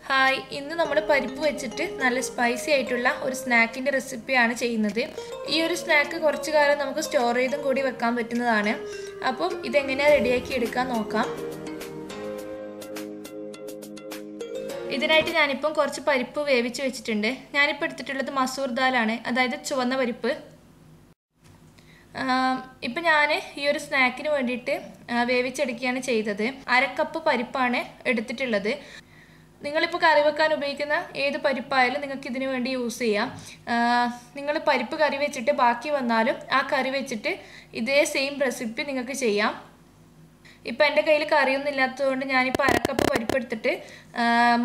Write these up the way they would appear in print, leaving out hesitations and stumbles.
Hi, ഇന്ന് നമ്മൾ പരിപ്പ് വെച്ചിട്ട് നല്ല സ്പൈസി ആയിട്ടുള്ള ഒരു സ്നാക്കിൻ്റെ റെസിപ്പിയാണ് ചെയ്യുന്നത്. ഈ ഒരു സ്നാക്ക് കുറച്ച് കാലം നമുക്ക് സ്റ്റോർ ചെയ്തും കൂടി വെക്കാൻ പറ്റുന്നതാണ്. അപ്പം ഇതെങ്ങനെയാണ് റെഡിയാക്കി എടുക്കാൻ നോക്കാം. ഇതിനായിട്ട് ഞാനിപ്പം കുറച്ച് പരിപ്പ് വേവിച്ച് വെച്ചിട്ടുണ്ട്. ഞാനിപ്പോൾ എടുത്തിട്ടുള്ളത് മസൂർ ദാലാണ്, അതായത് ചുവന്ന പരിപ്പ്. ഇപ്പം ഞാൻ ഈ ഒരു സ്നാക്കിന് വേണ്ടിയിട്ട് വേവിച്ചെടുക്കുകയാണ് ചെയ്തത്. 1/2 കപ്പ് പരിപ്പാണ് എടുത്തിട്ടുള്ളത്. നിങ്ങളിപ്പോൾ കറി വെക്കാൻ ഉപയോഗിക്കുന്ന ഏത് പരിപ്പായാലും നിങ്ങൾക്ക് ഇതിനു വേണ്ടി യൂസ് ചെയ്യാം. നിങ്ങൾ പരിപ്പ് കറി വെച്ചിട്ട് ബാക്കി വന്നാലും ആ കറി വെച്ചിട്ട് ഇതേ സെയിം റെസിപ്പി നിങ്ങൾക്ക് ചെയ്യാം. ഇപ്പം എൻ്റെ കയ്യിൽ കറിയൊന്നും ഇല്ലാത്തതുകൊണ്ട് ഞാനിപ്പോൾ 1/2 കപ്പ് പരിപ്പ് എടുത്തിട്ട്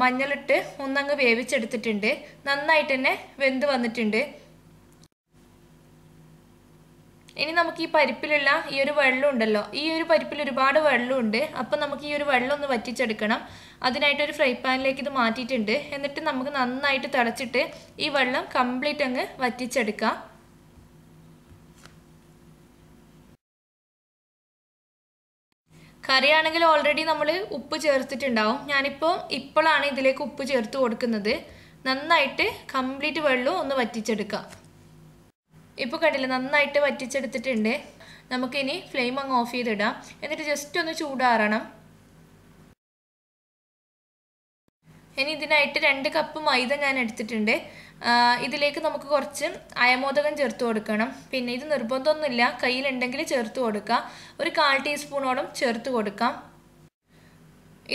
മഞ്ഞളിട്ട് ഒന്നങ്ങ് വേവിച്ചെടുത്തിട്ടുണ്ട്. നന്നായിട്ട് തന്നെ വെന്ത് വന്നിട്ടുണ്ട്. ഇനി നമുക്ക് ഈ പരിപ്പിലുള്ള ഈ ഒരു വെള്ളം ഉണ്ടല്ലോ, ഈ ഒരു പരിപ്പിൽ ഒരുപാട് വെള്ളമുണ്ട്. അപ്പം നമുക്ക് ഈ ഒരു വെള്ളം ഒന്ന് വറ്റിച്ചെടുക്കണം. അതിനായിട്ടൊരു ഫ്രൈ പാനിലേക്ക് ഇത് മാറ്റിയിട്ടുണ്ട്. എന്നിട്ട് നമുക്ക് നന്നായിട്ട് തിളച്ചിട്ട് ഈ വെള്ളം കംപ്ലീറ്റ് അങ്ങ് വറ്റിച്ചെടുക്കാം. കറിയാണെങ്കിൽ ഓൾറെഡി നമ്മൾ ഉപ്പ് ചേർത്തിട്ടുണ്ടാവും. ഇപ്പോഴാണ് ഇതിലേക്ക് ഉപ്പ് ചേർത്ത് കൊടുക്കുന്നത്. നന്നായിട്ട് കംപ്ലീറ്റ് വെള്ളവും ഒന്ന് വറ്റിച്ചെടുക്കാം. ഇപ്പോൾ കണ്ടില്ല, നന്നായിട്ട് വറ്റിച്ചെടുത്തിട്ടുണ്ട്. നമുക്കിനി ഫ്ലെയിം അങ്ങ് ഓഫ് ചെയ്തിടാം. എന്നിട്ട് ജസ്റ്റ് ഒന്ന് ചൂടാറണം. ഇനി ഇതിനായിട്ട് 2 കപ്പ് മൈദ ഞാൻ എടുത്തിട്ടുണ്ട്. ഇതിലേക്ക് നമുക്ക് കുറച്ച് അയമോദകം ചേർത്ത് കൊടുക്കണം. പിന്നെ ഇത് നിർബന്ധമൊന്നുമില്ല, കയ്യിലുണ്ടെങ്കിൽ ചേർത്ത് കൊടുക്കാം. ഒരു 1/4 ടീസ്പൂണോളം ചേർത്ത് കൊടുക്കാം.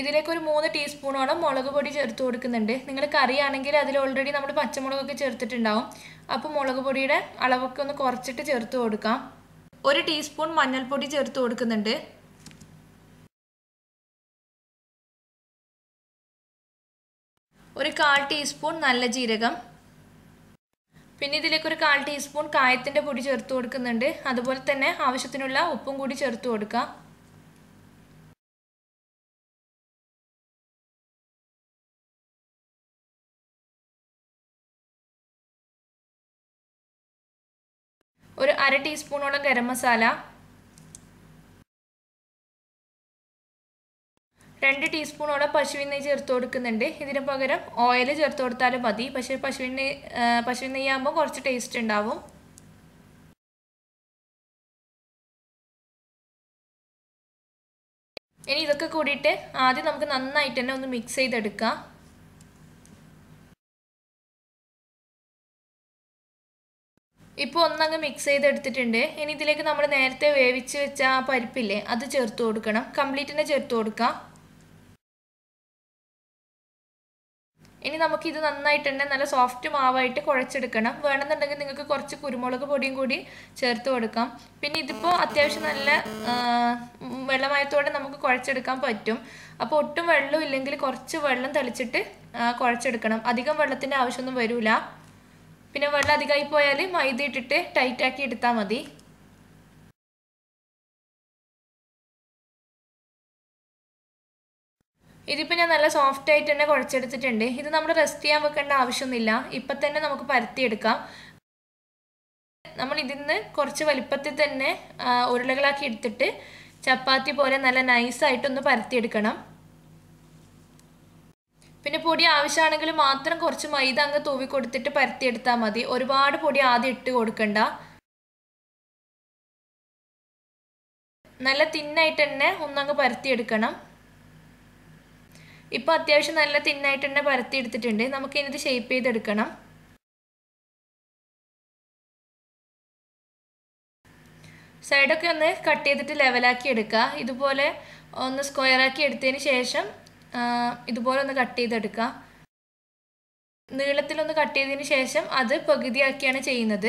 ഇതിലേക്ക് ഒരു 3 ടീസ്പൂണോളം മുളക് പൊടി ചേർത്ത് കൊടുക്കുന്നുണ്ട്. നിങ്ങൾ കറിയാണെങ്കിൽ അതിൽ ഓൾറെഡി നമ്മൾ പച്ചമുളകൊക്കെ ചേർത്തിട്ടുണ്ടാവും. അപ്പോൾ മുളക് പൊടിയുടെ അളവൊക്കെ ഒന്ന് കുറച്ചിട്ട് ചേർത്ത് കൊടുക്കാം. 1 ടീസ്പൂൺ മഞ്ഞൾപ്പൊടി ചേർത്ത് കൊടുക്കുന്നുണ്ട്. ഒരു 1/4 ടീസ്പൂൺ നല്ല ജീരകം. പിന്നെ ഇതിലേക്ക് ഒരു 1/4 ടീസ്പൂൺ കായത്തിൻ്റെ പൊടി ചേർത്ത് കൊടുക്കുന്നുണ്ട്. അതുപോലെ തന്നെ ആവശ്യത്തിനുള്ള ഉപ്പും കൂടി ചേർത്ത് കൊടുക്കാം. ഒരു 1/2 ടീസ്പൂണോളം ഗരം മസാല, 2 ടീസ്പൂണോളം പശുവിൻ നെയ്യ് ചേർത്ത് കൊടുക്കുന്നുണ്ട്. ഇതിന് പകരം ഓയിൽ ചേർത്ത് കൊടുത്താലും മതി. പക്ഷേ പശുവിൻ നെയ്യാകുമ്പോൾ കുറച്ച് ടേസ്റ്റ് ഉണ്ടാവും. ഇനി ഇതൊക്കെ കൂടിയിട്ട് ആദ്യം നമുക്ക് നന്നായിട്ട് തന്നെ ഒന്ന് മിക്സ് ചെയ്തെടുക്കാം. ഇപ്പോൾ ഒന്നങ്ങ് മിക്സ് ചെയ്തെടുത്തിട്ടുണ്ട്. ഇനി ഇതിലേക്ക് നമ്മൾ നേരത്തെ വേവിച്ച് വെച്ച ആ പരിപ്പില്ലേ, അത് ചേർത്ത് കൊടുക്കണം. കംപ്ലീറ്റിനെ ചേർത്ത് കൊടുക്കാം. ഇനി നമുക്കിത് നന്നായിട്ട് തന്നെ നല്ല സോഫ്റ്റ് മാവായിട്ട് കുഴച്ചെടുക്കണം. വേണമെന്നുണ്ടെങ്കിൽ നിങ്ങൾക്ക് കുറച്ച് കുരുമുളക് പൊടിയും കൂടി ചേർത്ത് കൊടുക്കാം. പിന്നെ ഇതിപ്പോൾ അത്യാവശ്യം നല്ല വെള്ളമയത്തോടെ നമുക്ക് കുഴച്ചെടുക്കാൻ പറ്റും. അപ്പോൾ ഒട്ടും വെള്ളം ഇല്ലെങ്കിൽ കുറച്ച് വെള്ളം തളിച്ചിട്ട് കുഴച്ചെടുക്കണം. അധികം വെള്ളത്തിൻ്റെ ആവശ്യമൊന്നും വരില്ല. പിന്നെ വെള്ളം അധികമായി പോയാൽ മൈദ ഇട്ടിട്ട് ടൈറ്റാക്കി എടുത്താൽ മതി. ഇതിപ്പോൾ ഞാൻ നല്ല സോഫ്റ്റായിട്ട് തന്നെ കുഴച്ചെടുത്തിട്ടുണ്ട്. ഇത് നമ്മൾ റെസ്റ്റ് ചെയ്യാൻ വെക്കേണ്ട ആവശ്യമൊന്നുമില്ല. ഇപ്പം തന്നെ നമുക്ക് പരത്തിയെടുക്കാം. നമ്മൾ ഇതിന്ന് കുറച്ച് വലിപ്പത്തിൽ തന്നെ ഉരുളകളാക്കി എടുത്തിട്ട് ചപ്പാത്തി പോലെ നല്ല നൈസായിട്ടൊന്ന് പരത്തിയെടുക്കണം. പിന്നെ പൊടി ആവശ്യമാണെങ്കിൽ മാത്രം കുറച്ച് മൈദ അങ്ങ് തൂവി കൊടുത്തിട്ട് പരത്തിയെടുത്താൽ മതി. ഒരുപാട് പൊടി ആദ്യം ഇട്ട് കൊടുക്കണ്ട. നല്ല തിന്നായിട്ട് തന്നെ ഒന്നങ്ങ് പരത്തിയെടുക്കണം. ഇപ്പോൾ അത്യാവശ്യം നല്ല തിന്നായിട്ട് തന്നെ പരത്തിയെടുത്തിട്ടുണ്ട്. നമുക്കിത് ഷേപ്പ് ചെയ്തെടുക്കണം. സൈഡൊക്കെ ഒന്ന് കട്ട് ചെയ്തിട്ട് ലെവലാക്കി എടുക്കുക. ഇതുപോലെ ഒന്ന് സ്ക്വയറാക്കി എടുത്തതിന് ശേഷം ഇതുപോലെ ഒന്ന് കട്ട് ചെയ്തെടുക്കുക. നീളത്തിലൊന്ന് കട്ട് ചെയ്തതിന് ശേഷം അത് പകുതിയാക്കിയാണ് ചെയ്യുന്നത്.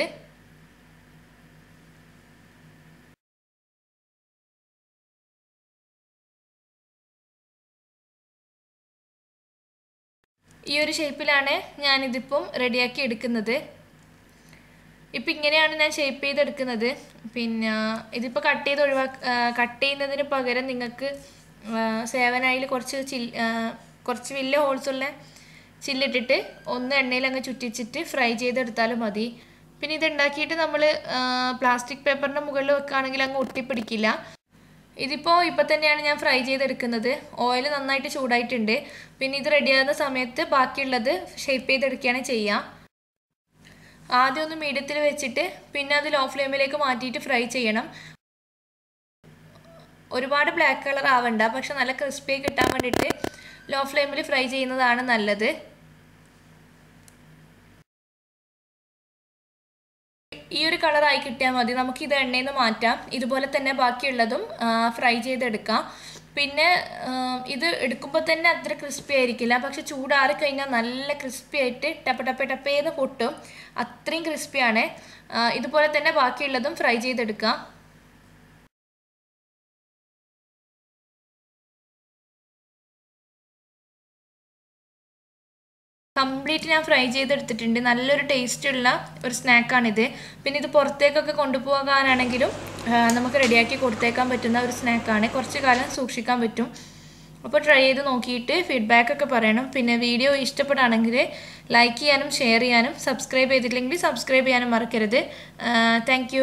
ഈ ഒരു ഷേപ്പിലാണ് ഞാനിതിപ്പം റെഡിയാക്കി എടുക്കുന്നത്. ഇപ്പം ഇങ്ങനെയാണ് ഞാൻ ഷേപ്പ് ചെയ്തെടുക്കുന്നത്. പിന്നെ ഇതിപ്പോൾ കട്ട് ചെയ്യുന്നതിന് പകരം നിങ്ങൾക്ക് 7 ആയിൽ കുറച്ച് വലിയ ഹോൾസുള്ള ചില്ലിട്ടിട്ട് ഒന്ന് എണ്ണയിൽ അങ്ങ് ചുറ്റിച്ചിട്ട് ഫ്രൈ ചെയ്തെടുത്താലും മതി. പിന്നെ ഇതുണ്ടാക്കിയിട്ട് നമ്മൾ പ്ലാസ്റ്റിക് പേപ്പറിൻ്റെ മുകളിൽ വെക്കുകയാണെങ്കിൽ അങ്ങ് ഒട്ടിപ്പിടിക്കില്ല. ഇപ്പം തന്നെയാണ് ഞാൻ ഫ്രൈ ചെയ്തെടുക്കുന്നത്. ഓയിൽ നന്നായിട്ട് ചൂടായിട്ടുണ്ട്. പിന്നെ ഇത് റെഡിയാകുന്ന സമയത്ത് ബാക്കിയുള്ളത് ഷേപ്പ് ചെയ്തെടുക്കുകയാണ് ചെയ്യുക. ആദ്യം ഒന്ന് മീഡിയത്തിൽ വെച്ചിട്ട് പിന്നെ അത് ലോ ഫ്ലെയിമിലേക്ക് മാറ്റിയിട്ട് ഫ്രൈ ചെയ്യണം. ഒരുപാട് ബ്ലാക്ക് കളർ ആവണ്ട, പക്ഷെ നല്ല ക്രിസ്പി കിട്ടാൻ വേണ്ടിയിട്ട് ലോ ഫ്ലെയിമിൽ ഫ്രൈ ചെയ്യുന്നതാണ് നല്ലത്. ഈ ഒരു കളറായി കിട്ടിയാൽ മതി. നമുക്കിത് എണ്ണയിൽ നിന്ന് മാറ്റാം. ഇതുപോലെ തന്നെ ബാക്കിയുള്ളതും ഫ്രൈ ചെയ്തെടുക്കാം. പിന്നെ ഇത് എടുക്കുമ്പോൾ തന്നെ അത്ര ക്രിസ്പി ആയിരിക്കില്ല, പക്ഷെ ചൂടാറി കഴിഞ്ഞാൽ നല്ല ക്രിസ്പി ആയിട്ട് ടപ്പേന്ന് പൊട്ടും. അത്രയും ക്രിസ്പിയാണ്. ഇതുപോലെ തന്നെ ബാക്കിയുള്ളതും ഫ്രൈ ചെയ്തെടുക്കാം. കംപ്ലീറ്റ് ഞാൻ ഫ്രൈ ചെയ്തെടുത്തിട്ടുണ്ട്. നല്ലൊരു ടേസ്റ്റുള്ള ഒരു സ്നാക്കാണിത്. പിന്നെ ഇത് പുറത്തേക്കൊക്കെ കൊണ്ടുപോകാനാണെങ്കിലും നമുക്ക് റെഡിയാക്കി കൊടുത്തേക്കാൻ പറ്റുന്ന ഒരു സ്നാക്കാണ്. കുറച്ച് കാലം സൂക്ഷിക്കാൻ പറ്റും. അപ്പോൾ ട്രൈ ചെയ്ത് നോക്കിയിട്ട് ഫീഡ്ബാക്കൊക്കെ പറയണം. പിന്നെ വീഡിയോ ഇഷ്ടപ്പെടുകയാണെങ്കിൽ ലൈക്ക് ചെയ്യാനും ഷെയർ ചെയ്യാനും സബ്സ്ക്രൈബ് ചെയ്തിട്ടില്ലെങ്കിൽ സബ്സ്ക്രൈബ് ചെയ്യാനും മറക്കരുത്. താങ്ക്